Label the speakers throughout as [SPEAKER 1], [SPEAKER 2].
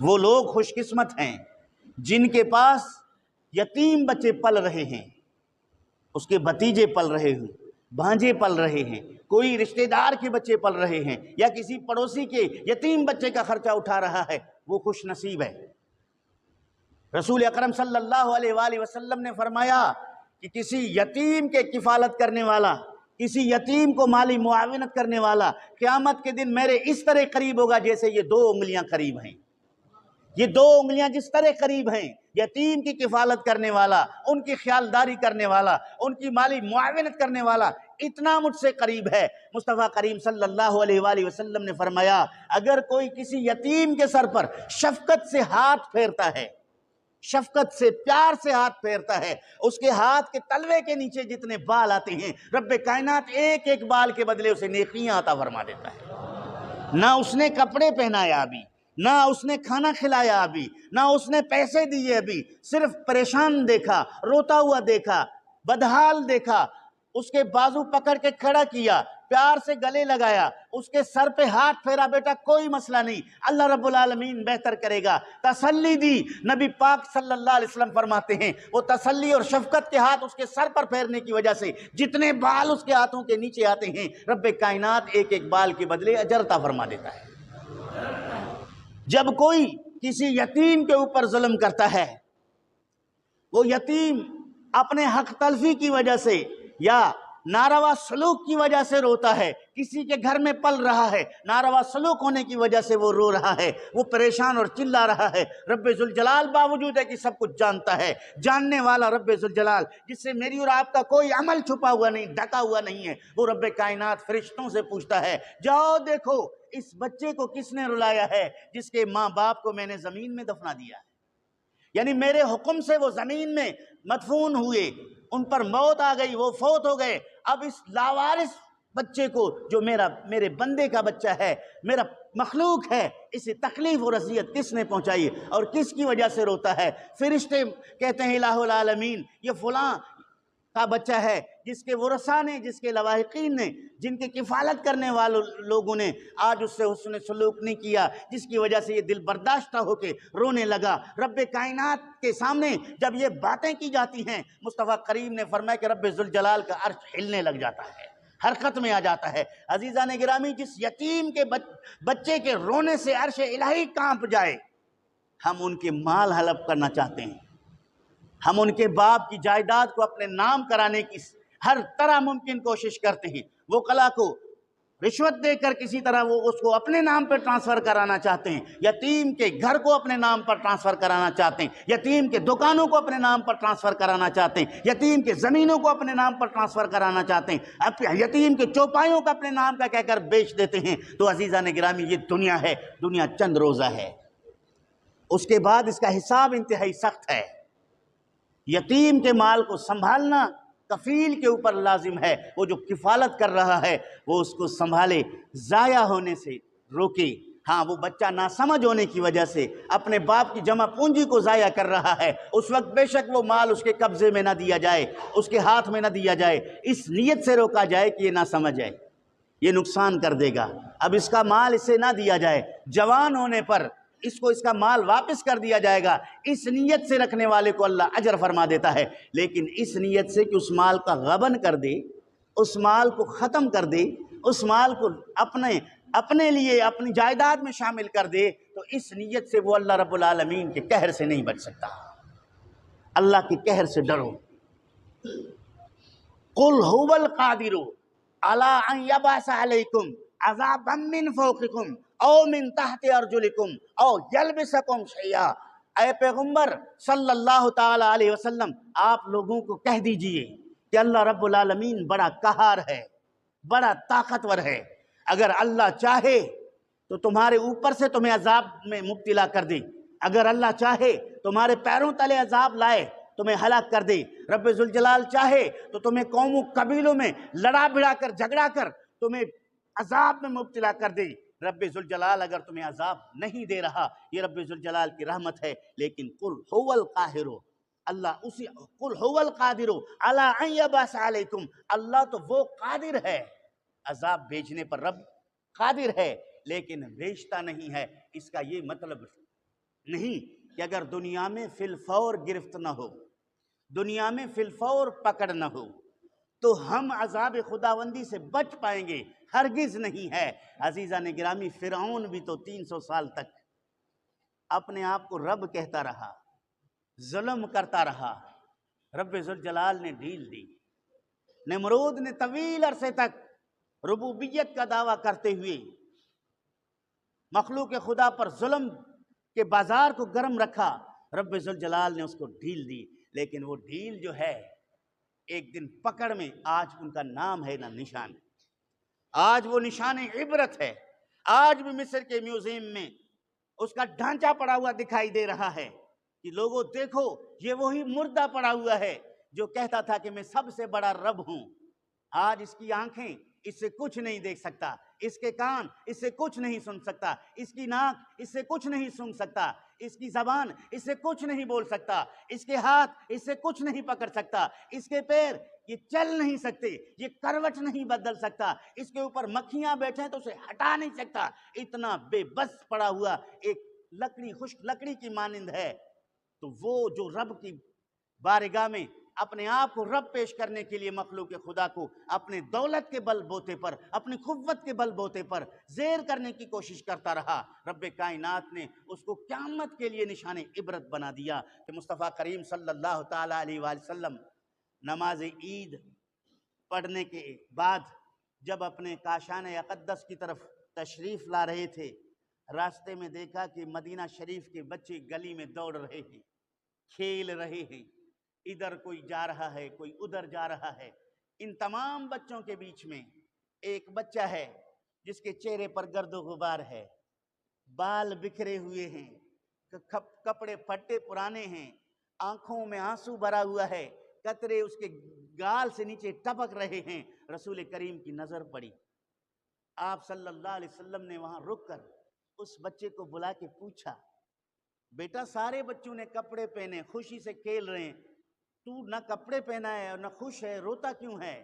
[SPEAKER 1] وہ لوگ خوش قسمت ہیں جن کے پاس یتیم بچے پل رہے ہیں، اس کے بھتیجے پل رہے ہیں، بھانجے پل رہے ہیں، کوئی رشتہ دار کے بچے پل رہے ہیں، یا کسی پڑوسی کے یتیم بچے کا خرچہ اٹھا رہا ہے، وہ خوش نصیب ہے۔ رسول اکرم صلی اللہ علیہ وآلہ وسلم نے فرمایا کہ کسی یتیم کے کفالت کرنے والا، کسی یتیم کو مالی معاونت کرنے والا قیامت کے دن میرے اس طرح قریب ہوگا جیسے یہ 2 انگلیاں قریب ہیں۔ یہ 2 انگلیاں جس طرح قریب ہیں، یتیم کی کفالت کرنے والا، ان کی خیالداری کرنے والا، ان کی مالی معاونت کرنے والا اتنا مجھ سے قریب ہے۔ مصطفیٰ کریم صلی اللہ علیہ وآلہ وسلم نے فرمایا اگر کوئی کسی یتیم کے سر پر شفقت سے ہاتھ پھیرتا ہے، شفقت سے پیار سے ہاتھ پھیرتا ہے، اس کے ہاتھ کے تلوے کے نیچے جتنے بال آتے ہیں رب کائنات ایک ایک بال کے بدلے اسے نیکیاں عطا فرما دیتا ہے۔ نہ اس نے کپڑے پہنایا ابھی، نہ اس نے کھانا کھلایا ابھی، نہ اس نے پیسے دیے ابھی، صرف پریشان دیکھا، روتا ہوا دیکھا، بدحال دیکھا، اس کے بازو پکڑ کے کھڑا کیا، پیار سے گلے لگایا، اس کے سر پہ ہاتھ پھیرا، بیٹا کوئی مسئلہ نہیں، اللہ رب العالمین بہتر کرے گا، تسلی دی۔ نبی پاک صلی اللہ علیہ وسلم فرماتے ہیں وہ تسلی اور شفقت کے ہاتھ اس کے سر پر پھیرنے کی وجہ سے جتنے بال اس کے ہاتھوں کے نیچے آتے ہیں رب کائنات ایک ایک بال کے بدلے اجر عطا فرما دیتا ہے۔ جب کوئی کسی یتیم کے اوپر ظلم کرتا ہے، وہ یتیم اپنے حق تلفی کی وجہ سے یا ناروا سلوک کی وجہ سے روتا ہے، کسی کے گھر میں پل رہا ہے، ناروا سلوک ہونے کی وجہ سے وہ رو رہا ہے، وہ پریشان اور چلا رہا ہے، رب ذوالجلال باوجود ہے کہ سب کچھ جانتا ہے، جاننے والا رب ذوالجلال جس سے میری اور آپ کا کوئی عمل چھپا ہوا نہیں، ڈھکا ہوا نہیں ہے، وہ رب کائنات فرشتوں سے پوچھتا ہے جاؤ دیکھو اس بچے کو کس نے رلایا ہے جس کے ماں باپ کو میں نے زمین میں دفنا دیا ہے، یعنی میرے حکم سے وہ زمین میں مدفون ہوئے، ان پر موت آ گئی، وہ فوت ہو گئے، اب اس لاوارث بچے کو جو میرے بندے کا بچہ ہے، میرا مخلوق ہے، اسے تکلیف اور اذیت کس نے پہنچائی اور کس کی وجہ سے روتا ہے؟ فرشتے کہتے ہیں الہ العالمین یہ فلاں کا بچہ ہے جس کے ورثاء نے، جس کے لواحقین نے، جن کے کفالت کرنے والے لوگوں نے آج اس سے حسن سلوک نہیں کیا، جس کی وجہ سے یہ دل برداشتہ ہو کے رونے لگا۔ رب کائنات کے سامنے جب یہ باتیں کی جاتی ہیں مصطفیٰ کریم نے فرمایا کہ رب ذوالجلال کا عرش ہلنے لگ جاتا ہے، حرکت میں آ جاتا ہے۔ عزیزان گرامی، جس یتیم کے بچے کے رونے سے عرش الہی کانپ جائے، ہم ان کے مال ہڑپ کرنا چاہتے ہیں، ہم ان کے باپ کی جائیداد کو اپنے نام کرانے کی ہر طرح ممکن کوشش کرتے ہیں، وکلا کو رشوت دے کر کسی طرح وہ اس کو اپنے نام پر ٹرانسفر کرانا چاہتے ہیں، یتیم کے گھر کو اپنے نام پر ٹرانسفر کرانا چاہتے ہیں، یتیم کے دکانوں کو اپنے نام پر ٹرانسفر کرانا چاہتے ہیں، یتیم کے زمینوں کو اپنے نام پر ٹرانسفر کرانا چاہتے ہیں، یتیم کے چوپایوں کو اپنے نام کا کہہ کر بیچ دیتے ہیں۔ تو عزیزان گرامی یہ دنیا ہے، دنیا چند روزہ ہے، اس کے بعد اس کا حساب انتہائی سخت ہے۔ یتیم کے مال کو سنبھالنا کفیل کے اوپر لازم ہے، وہ جو کفالت کر رہا ہے وہ اس کو سنبھالے، ضائع ہونے سے روکے۔ ہاں وہ بچہ ناسمجھ ہونے کی وجہ سے اپنے باپ کی جمع پونجی کو ضائع کر رہا ہے، اس وقت بے شک وہ مال اس کے قبضے میں نہ دیا جائے، اس کے ہاتھ میں نہ دیا جائے، اس نیت سے روکا جائے کہ یہ نہ سمجھ جائے، یہ نقصان کر دے گا، اب اس کا مال اسے نہ دیا جائے، جوان ہونے پر اس کو اس کا مال واپس کر دیا جائے گا، اس نیت سے رکھنے والے کو اللہ اجر فرما دیتا ہے۔ لیکن اس نیت سے کہ اس مال کا غبن کر دے، اس مال کو ختم کر دے، اس مال کو اپنے لیے اپنی جائیداد میں شامل کر دے، تو اس نیت سے وہ اللہ رب العالمین کے قہر سے نہیں بچ سکتا۔ اللہ کے قہر سے ڈرو۔ قل هو القادر علی ان یبعث علیکم عذابا من فوقکم او من تحت ارجلکم او یلبسکم شیئا۔ اے پیغمبر صلی اللہ تعالی علیہ وسلم، آپ لوگوں کو کہہ دیجئے کہ اللہ رب العالمین بڑا قہار ہے، بڑا طاقتور ہے، اگر اللہ چاہے تو تمہارے اوپر سے تمہیں عذاب میں مبتلا کر دے، اگر اللہ چاہے تمہارے پیروں تلے عذاب لائے تمہیں ہلاک کر دے، رب ذوالجلال چاہے تو تمہیں قوموں قبیلوں میں لڑا بھڑا کر جھگڑا کر تمہیں عذاب میں مبتلا کر دے۔ رب ذوالجلال اگر تمہیں عذاب نہیں دے رہا، یہ رب ذوالجلال کی رحمت ہے، لیکن قل هو القاہر، اللہ اسی قل هو القادر علی ان یبعث علیکم، اللہ تو وہ قادر ہے، عذاب بھیجنے پر رب قادر ہے لیکن بھیجتا نہیں ہے۔ اس کا یہ مطلب نہیں کہ اگر دنیا میں فی الفور گرفت نہ ہو، دنیا میں فی الفور پکڑ نہ ہو تو ہم عذاب خداوندی سے بچ پائیں گے، ہرگز نہیں ہے۔ عزیزان گرامی، فرعون بھی تو 300 سال تک اپنے آپ کو رب کہتا رہا، ظلم کرتا رہا، رب ذوالجلال نے ڈھیل دی۔ نمرود نے طویل عرصے تک ربوبیت کا دعویٰ کرتے ہوئے مخلوق خدا پر ظلم کے بازار کو گرم رکھا، رب ذوالجلال نے اس کو ڈھیل دی، لیکن وہ ڈھیل جو ہے ایک دن پکڑ میں آج ان کا نام ہے نہ نشان ہے۔ آج وہ نشان عبرت ہے، آج بھی مصر کے میوزیم میں اس کا ڈھانچہ پڑا ہوا دکھائی دے رہا ہے کہ لوگوں دیکھو یہ وہی مردہ پڑا ہوا ہے جو کہتا تھا کہ میں سب سے بڑا رب ہوں۔ آج اس کی آنکھیں اس سے کچھ نہیں دیکھ سکتا، اس کے کان اس سے کچھ نہیں سن سکتا، اس کی ناک اس سے کچھ نہیں سن سکتا، اس کی زبان اس سے کچھ نہیں بول سکتا، اس کے ہاتھ اس سے کچھ نہیں پکڑ سکتا، اس کے پیر یہ چل نہیں سکتے، یہ کروٹ نہیں بدل سکتا، اس کے اوپر مکھیاں بیٹھیں تو اسے ہٹا نہیں سکتا، اتنا بے بس پڑا ہوا ایک لکڑی، خشک لکڑی کی مانند ہے۔ تو وہ جو رب کی بارگاہ میں اپنے آپ کو رب پیش کرنے کے لیے مخلوق خدا کو اپنے دولت کے بل بوتے پر، اپنی قوت کے بل بوتے پر زیر کرنے کی کوشش کرتا رہا، رب کائنات نے اس کو قیامت کے لیے نشان عبرت بنا دیا کہ مصطفیٰ کریم صلی اللہ تعالیٰ علیہ وآلہ وسلم نماز عید پڑھنے کے بعد جب اپنے کاشان اقدس کی طرف تشریف لا رہے تھے، راستے میں دیکھا کہ مدینہ شریف کے بچے گلی میں دوڑ رہے ہیں، کھیل رہے ہیں، ادھر کوئی جا رہا ہے، کوئی ادھر جا رہا ہے۔ ان تمام بچوں کے بیچ میں ایک بچہ ہے جس کے چہرے پر گرد و غبار ہے، بال بکھرے ہوئے ہیں، کپڑے پھٹے پرانے ہیں، آنکھوں میں آنسو بھرا ہوا ہے، قطرے اس کے گال سے نیچے ٹپک رہے ہیں۔ رسول کریم کی نظر پڑی، آپ صلی اللہ علیہ وسلم نے وہاں رک کر اس بچے کو بلا کے پوچھا، بیٹا سارے بچوں نے کپڑے پہنے، خوشی سے کھیل رہے ہیں، تو نہ کپڑے پہنا ہے اور نہ خوش ہے، روتا کیوں ہے؟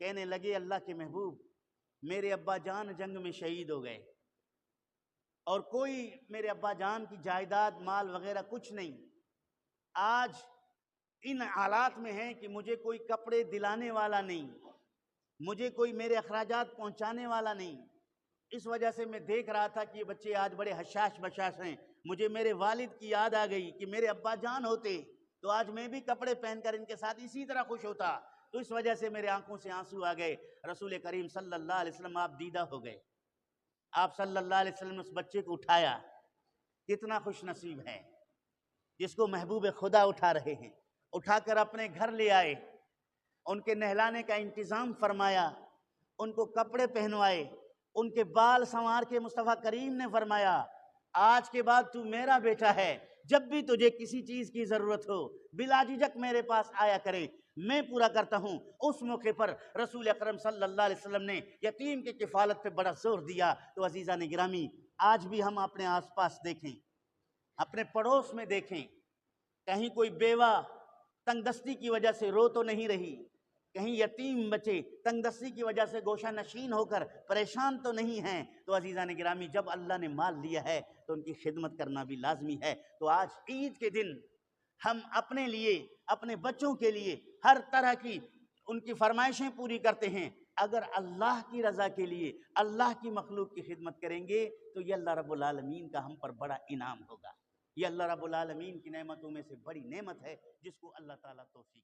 [SPEAKER 1] کہنے لگے اللہ کے محبوب، میرے ابا جان جنگ میں شہید ہو گئے اور کوئی میرے ابا جان کی جائیداد مال وغیرہ کچھ نہیں، آج ان حالات میں ہیں کہ مجھے کوئی کپڑے دلانے والا نہیں، مجھے کوئی میرے اخراجات پہنچانے والا نہیں، اس وجہ سے میں دیکھ رہا تھا کہ یہ بچے آج بڑے حشاش بشاش ہیں، مجھے میرے والد کی یاد آ گئی کہ میرے ابا جان ہوتے تو آج میں بھی کپڑے پہن کر ان کے ساتھ اسی طرح خوش ہوتا، تو اس وجہ سے میرے آنکھوں سے آنسو آ گئے۔ رسول کریم صلی اللہ علیہ وسلم آپ دیدہ ہو گئے، آپ صلی اللہ علیہ وسلم نے اس بچے کو اٹھایا، کتنا خوش نصیب ہے جس کو محبوب خدا اٹھا رہے ہیں، اٹھا کر اپنے گھر لے آئے، ان کے نہلانے کا انتظام فرمایا، ان کو کپڑے پہنوائے، ان کے بال سنوار کے مصطفیٰ کریم نے فرمایا آج کے بعد تو میرا بیٹا ہے، جب بھی تجھے کسی چیز کی ضرورت ہو بلا جھجک میرے پاس آیا کرے، میں پورا کرتا ہوں۔ اس موقع پر رسول اکرم صلی اللہ علیہ وسلم نے یتیم کی کفالت پہ بڑا زور دیا۔ تو عزیزان گرامی، آج بھی ہم اپنے آس پاس دیکھیں، اپنے پڑوس میں دیکھیں، کہیں کوئی بیوہ تنگ دستی کی وجہ سے رو تو نہیں رہی، کہیں یتیم بچے تنگ دستی کی وجہ سے گوشہ نشین ہو کر پریشان تو نہیں ہیں۔ تو عزیزان گرامی، جب اللہ نے مال لیا ہے تو ان کی خدمت کرنا بھی لازمی ہے۔ تو آج عید کے دن ہم اپنے لیے، اپنے بچوں کے لیے ہر طرح کی ان کی فرمائشیں پوری کرتے ہیں۔ اگر اللہ کی رضا کے لیے اللہ کی مخلوق کی خدمت کریں گے تو یہ اللہ رب العالمین کا ہم پر بڑا انعام ہوگا۔ یہ اللہ رب العالمین کی نعمتوں میں سے بڑی نعمت ہے جس کو اللہ تعالیٰ توفیق